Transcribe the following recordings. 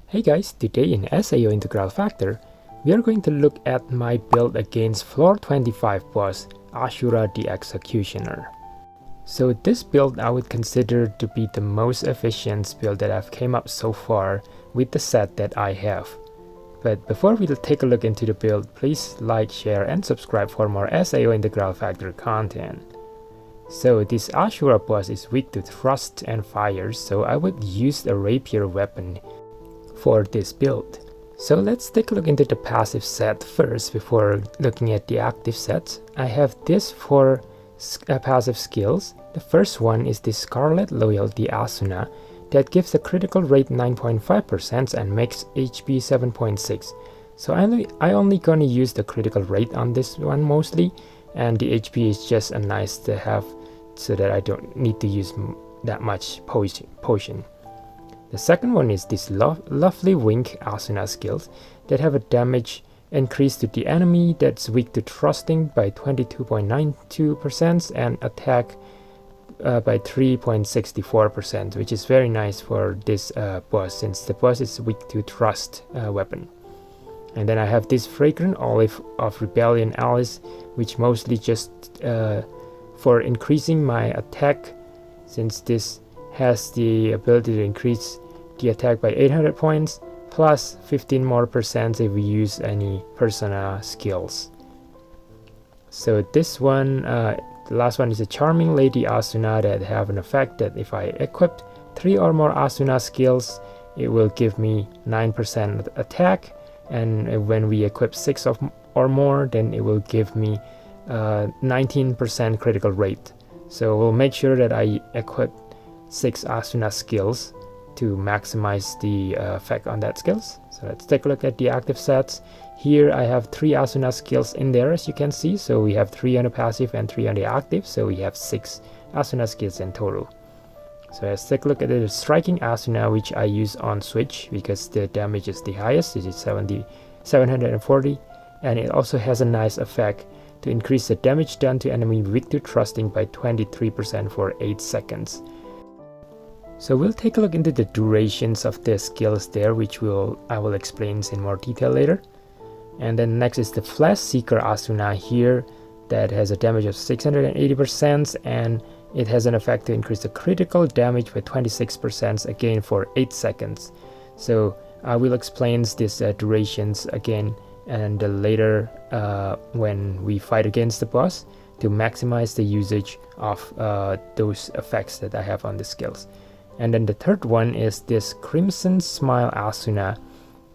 Hey guys, today in SAO Integral Factor, we are going to look at my build against floor 25 boss, Ashura the Executioner. So this build I would consider to be the most efficient build that I've came up so far with the set that I have. But before we take a look into the build, please like, share and subscribe for more SAO Integral Factor content. So this Ashura boss is weak to thrust and fire, so I would use a rapier weapon for this build. So let's take a look into the passive set first before looking at the active sets. I have this for passive skills. The first one is the Scarlet Loyalty Asuna that gives a critical rate 9.5% and makes HP 7.6. So I only gonna use the critical rate on this one mostly, and the HP is just a nice to have so that I don't need to use that much potion. The second one is this lovely Wink Asuna skills that have a damage increase to the enemy that's weak to thrusting by 22.92% and attack by 3.64%, which is very nice for this boss since the boss is weak to thrust weapon. And then I have this Fragrant Olive of Rebellion Alice, which mostly just for increasing my attack, since this has the ability to increase the attack by 800 points plus 15% more if we use any persona skills. So this one, the last one is a Charming Lady Asuna that have an effect that if I equip 3 or more Asuna skills, it will give me 9% attack, and when we equip 6 or more, then it will give me 19% critical rate. So we'll make sure that I equip 6 Asuna skills to maximize the effect on that skills. So let's take a look at the active sets. Here I have 3 Asuna skills in there, as you can see. So we have 3 on the passive and 3 on the active, so we have 6 Asuna skills in total. So let's take a look at the Striking Asuna, which I use on switch because the damage is the highest. It is 740, and it also has a nice effect to increase the damage done to enemy weak to thrusting by 23% for 8 seconds. So we'll take a look into the durations of the skills there, which I will explain in more detail later. And then next is the Flash Seeker Asuna here that has a damage of 680%, and it has an effect to increase the critical damage by 26% again for 8 seconds. So I will explain these durations again and later when we fight against the boss to maximize the usage of those effects that I have on the skills. And then the third one is this Crimson Smile Asuna,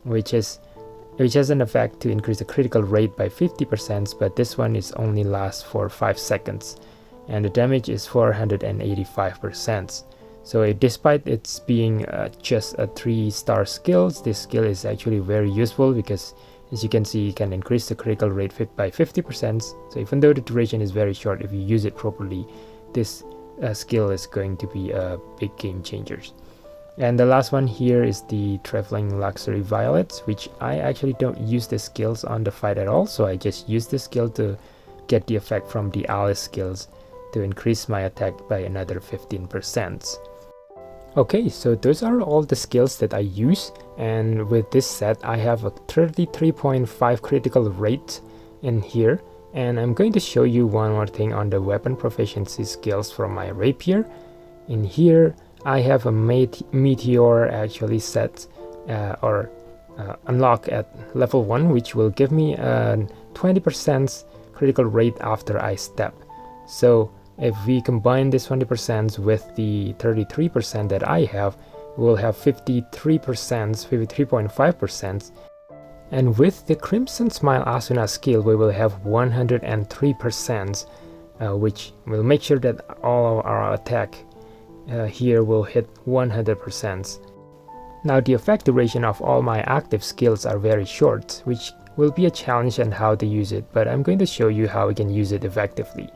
which has an effect to increase the critical rate by 50%, but this one is only lasts for 5 seconds, and the damage is 485%. So despite its being just a 3-star skill, this skill is actually very useful because, as you can see, you can increase the critical rate by 50%. So even though the duration is very short, if you use it properly, this skill is going to be a big game changer. And the last one here is the Traveling Luxury Violets, which I actually don't use the skills on the fight at all, so I just use the skill to get the effect from the Alice skills to increase my attack by another 15%. Okay, so those are all the skills that I use, and with this set I have a 33.5 critical rate in here. And I'm going to show you one more thing on the weapon proficiency skills from my rapier. In here I have a meteor actually set unlock at level 1, which will give me a 20% critical rate after I step. So if we combine this 20% with the 33% that I have, we'll have 53.5%. And with the Crimson Smile Asuna skill, we will have 103%, which will make sure that all of our attack here will hit 100%. Now the effect duration of all my active skills are very short, which will be a challenge on how to use it, but I'm going to show you how we can use it effectively.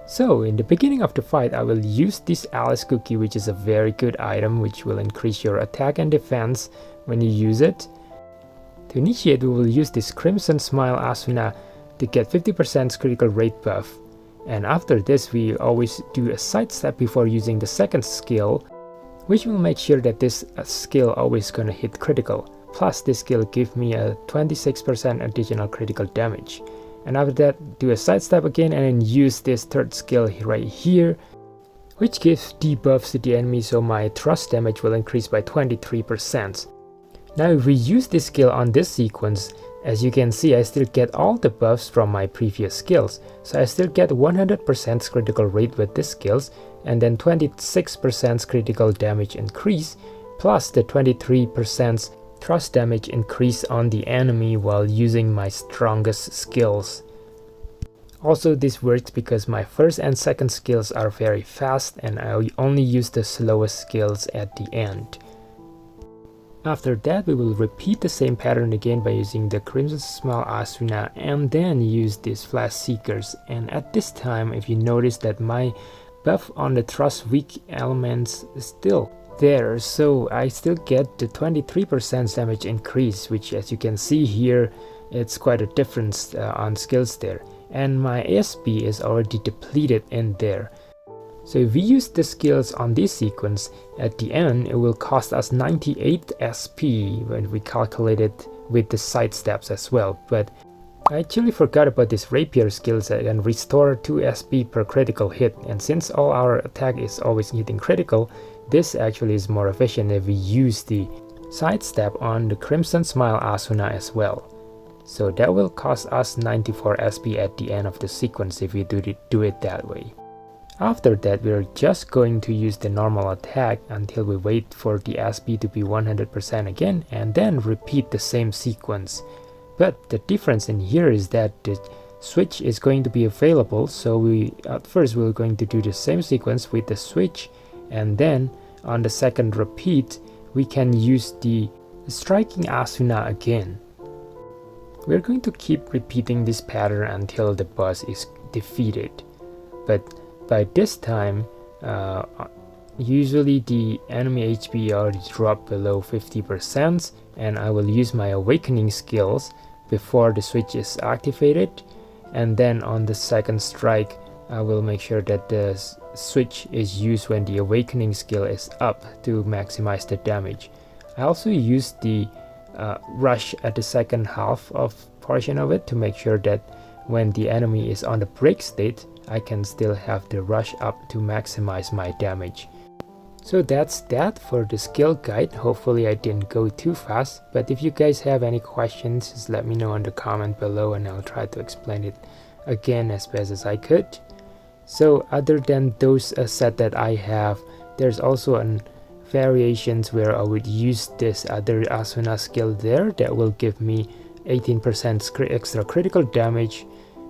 So in the beginning of the fight, I will use this Alice Cookie, which is a very good item, which will increase your attack and defense when you use it. To initiate, we will use this Crimson Smile Asuna to get 50% critical rate buff, and after this we always do a sidestep before using the second skill, which will make sure that this skill always gonna hit critical. Plus this skill give me a 26% additional critical damage. And after that, do a sidestep again and then use this third skill right here, which gives debuffs to the enemy, so my thrust damage will increase by 23%. Now if we use this skill on this sequence, as you can see, I still get all the buffs from my previous skills. So I still get 100% critical rate with these skills, and then 26% critical damage increase, plus the 23% thrust damage increase on the enemy while using my strongest skills. Also, this works because my first and second skills are very fast, and I only use the slowest skills at the end. After that, we will repeat the same pattern again by using the Crimson Smile Asuna and then use these Flash Seekers. And at this time, if you notice that my buff on the thrust weak elements is still there, so I still get the 23% damage increase, which as you can see here, it's quite a difference on skills there. And my ASP is already depleted in there. So if we use the skills on this sequence, at the end it will cost us 98 SP when we calculate it with the side steps as well. But I actually forgot about this rapier skills that can restore 2 SP per critical hit, and since all our attack is always hitting critical, this actually is more efficient if we use the side step on the Crimson Smile Asuna as well. So that will cost us 94 SP at the end of the sequence if we do it that way. After that, we are just going to use the normal attack until we wait for the SP to be 100% again, and then repeat the same sequence. But the difference in here is that the switch is going to be available, so at first we're going to do the same sequence with the switch, and then on the second repeat we can use the striking Asuna again. We're going to keep repeating this pattern until the boss is defeated. But by this time, usually the enemy HP already dropped below 50%, and I will use my awakening skills before the switch is activated, and then on the second strike I will make sure that the switch is used when the awakening skill is up to maximize the damage. I also use the rush at the second half of portion of it to make sure that when the enemy is on the break state, I can still have the rush up to maximize my damage. So that's that for the skill guide. Hopefully I didn't go too fast, but if you guys have any questions, just let me know in the comment below and I'll try to explain it again as best as I could. So other than those set that I have, there's also an variations where I would use this other Asuna skill there that will give me 18% extra critical damage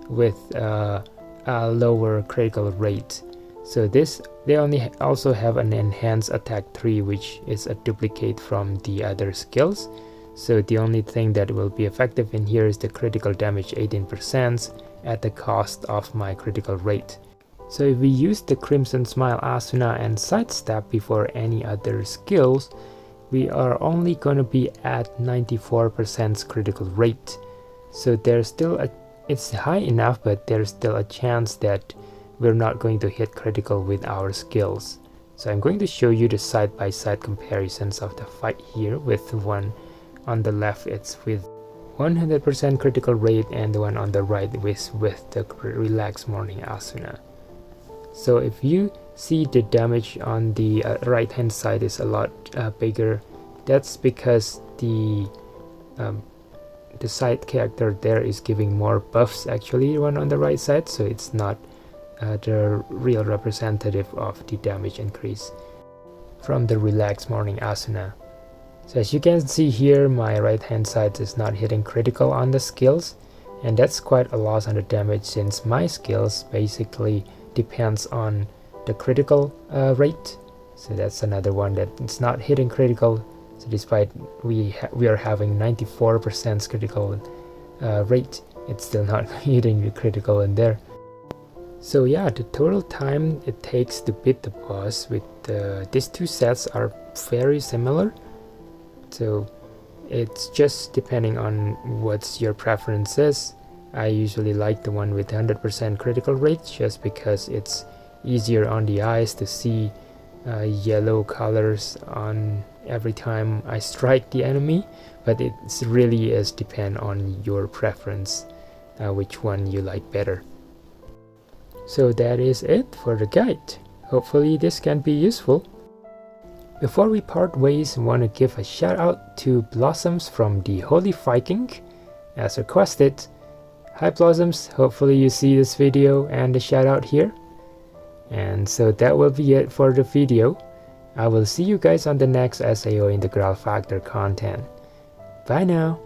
with a lower critical rate. So this, they only also have an enhanced attack 3, which is a duplicate from the other skills. So the only thing that will be effective in here is the critical damage 18% at the cost of my critical rate. So if we use the Crimson Smile Asuna and Sidestep before any other skills, we are only going to be at 94% critical rate. So there's still it's high enough, but there's still a chance that we're not going to hit critical with our skills. So I'm going to show you the side-by-side comparisons of the fight here, with one on the left it's with 100% critical rate and the one on the right with the Relaxed Morning Asuna. So if you see the damage on the right hand side is a lot bigger, that's because the side character there is giving more buffs, actually, the one on the right side, so it's not the real representative of the damage increase from the Relaxed Morning Asuna. So as you can see here, my right hand side is not hitting critical on the skills, and that's quite a loss on the damage since my skills basically depends on the critical rate. So that's another one that it's not hitting critical. So despite we are having 94% critical rate, it's still not hitting the critical in there. So yeah, the total time it takes to beat the boss with these two sets are very similar. So it's just depending on what's your preferences. I usually like the one with 100% critical rate just because it's easier on the eyes to see yellow colors on every time I strike the enemy, but it really is depend on your preference, which one you like better. So that is it for the guide. Hopefully this can be useful. Before we part ways, I want to give a shout out to Blossoms from the Holy Viking as requested. Hi Blossoms, hopefully you see this video and the shout out here. And so that will be it for the video. I will see you guys on the next SAO Integral Factor content. Bye now.